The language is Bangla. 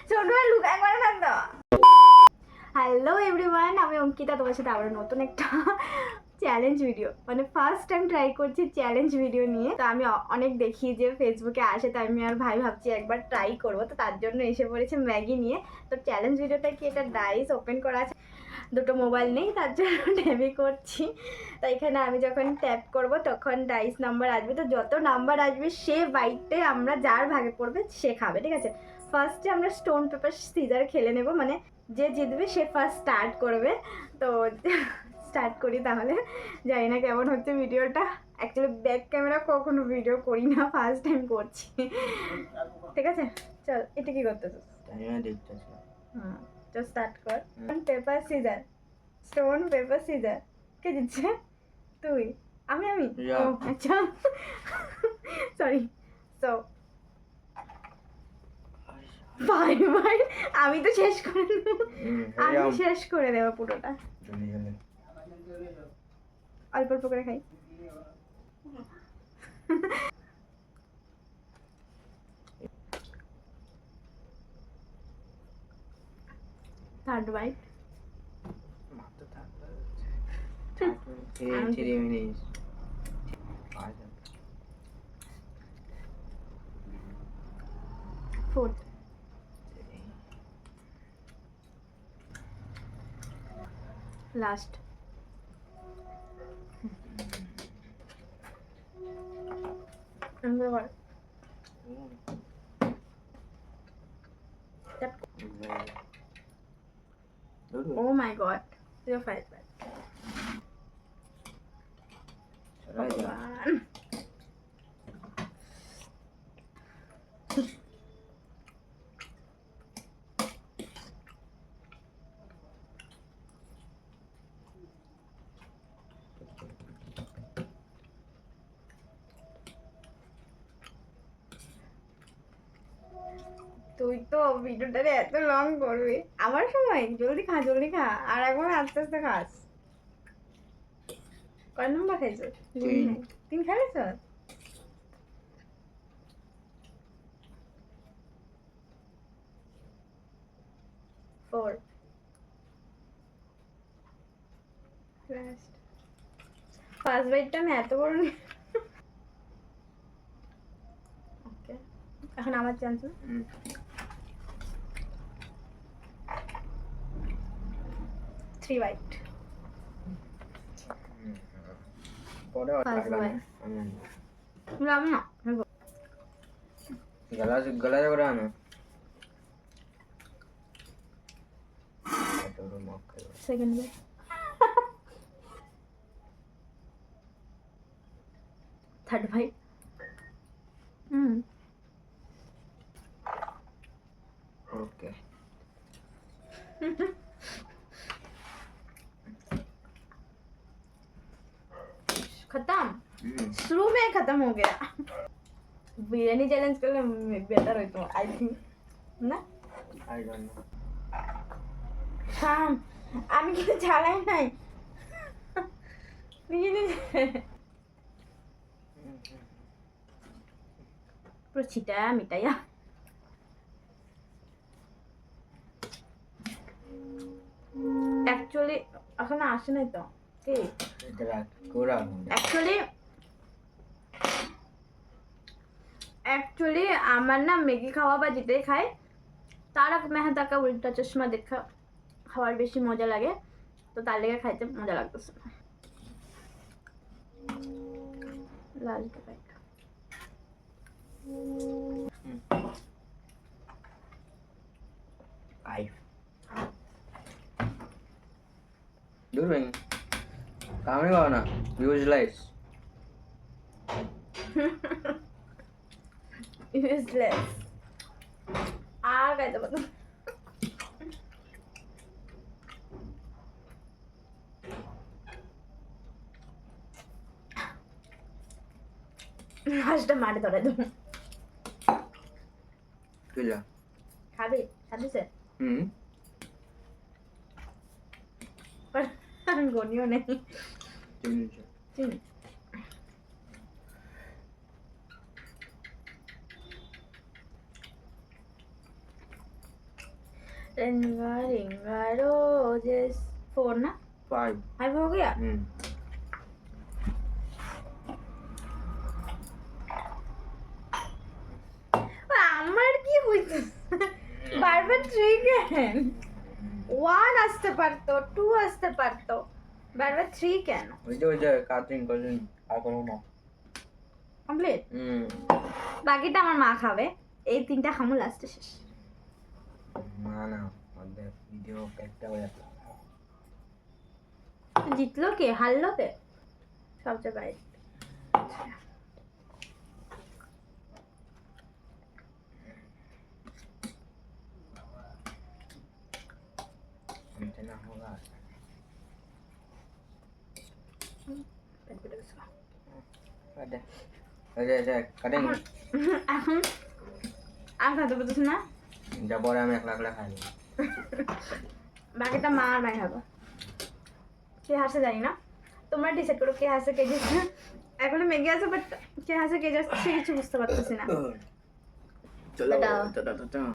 ছোট লুক একবার না। হ্যালো এভরিওয়ান, আমি অঙ্কিতা, তোমার সাথে আবার নতুন একটা চ্যালেঞ্জ ভিডিও, মানে ফার্স্ট টাইম ট্রাই করছি চ্যালেঞ্জ ভিডিও নিয়ে। তো আমি অনেক দেখি যে ফেসবুকে আসে, তো আমি আর ভাই ভাবছি একবার ট্রাই করবো, তো তার জন্য এসে পড়েছে ম্যাগি নিয়ে। তো চ্যালেঞ্জ ভিডিওটা কি, এটা ডাইস ওপেন করা আছে, দুটো মোবাইল নেই তার জন্য ট্যাপই করছি। তো এখানে আমি যখন ট্যাপ করব তখন ডাইস নাম্বার আসবে, তো যত নাম্বার আসবে সে বাইটে আমরা যার ভাগে পড়বে সে খাবে, ঠিক আছে। ফার্স্টে আমরা স্টোন পেপার সিজার খেলে নেব, মানে যে জিতবে সে ফার্স্ট স্টার্ট করবে। তো স্টার্ট করি তাহলে। জানি না কেমন হচ্ছে ভিডিওটা, অ্যাকচুয়ালি ব্যাক ক্যামেরা কখনো ভিডিও করি না, ফার্স্ট টাইম করছি, ঠিক আছে। চল, এটা কি করতেছিস? হুম, তো স্টার্ট কর। Paper scissor, stone paper scissor, কে জিতছে? তুই? আমি ও আচ্ছা, সরি। সো বাই বাই, আমি তো শেষ করে দেবো, আমি শেষ করে দেবো পুরোটা। অল্প অল্প করে খাই। Third bite. Fourth. Last. Oh my god, 05 back. ভগবান, তুই তো ভিডিওটারে এত লং করবি, আমার সময় জলদি খা জলদি খা, আর একবার আস্তে আস্তে খাস। কয় নম্বর খাইছো? তিন খাইছ? ফোর। লাস্ট। ফার্স্ট বাইটটা আমি এত বড় নি। ওকে, এখন আমার চান্স। Three byte. गला जा रहा है ना सेकंड में थर्ड भाई। ओके खत्म, शुरू में खत्म हो गया। बिरयानी चैलेंज कर ले, बेटर हो तो आई थिंक ना। आई डोंट नो শাম, আমি কিন্তু চালাই নাই নিজে নিজে, পুরো ছিটা মিটাইয়া। অ্যাকচুয়ালি এখন আসে নাই তো, কি অ্যাকচুয়ালি আমার না ম্যাগি খাওয়া বা যেটাই খাই, তারক মেহতা কা উল্টা চশমা দেখা খাওয়ার বেশি মজা লাগে, তো তার লেগে খাইতে মজা লাগতেছে না। Last bite. दूर भाई काम नहीं करना यूजलेस यूजलेस आ गए तो मतलब হাঁসটা মারে ধরে দেবো। খাবি খাবি স্যার? গনিও নেই। रिंगा रिंगा रोजेस 4 ना 5 5 हो गया আমার কি হইছে বারবার 3 কেন 1 আসতে পারতো 2 আসতে পারতো বারবার 3 কেন ওই যে কাটিং আর কোনো না কমপ্লিট বাকিটা আমার মা খাবে এই তিনটা খামু লাস্টে শেষ না না আমাদের ভিডিও একটা হয়ে যাবে জিতলো কে হারলো কে সবচেয়ে বাইরে हमसे ना होगा अरे अरे अरे करेंगे এখন আর খাতে পারছিস না जब और हम एकला एकला खाएंगे বাকিটা মা আর ভাই খাবো কে হাসে জানি না তোমরা ডিসাইড করো কে হাসে কে জিতছে এখনো মেগে আছে বাট কে হাসে কে যাচ্ছে কিছু বুঝতে পারতেছি না चलो টাটা। चलो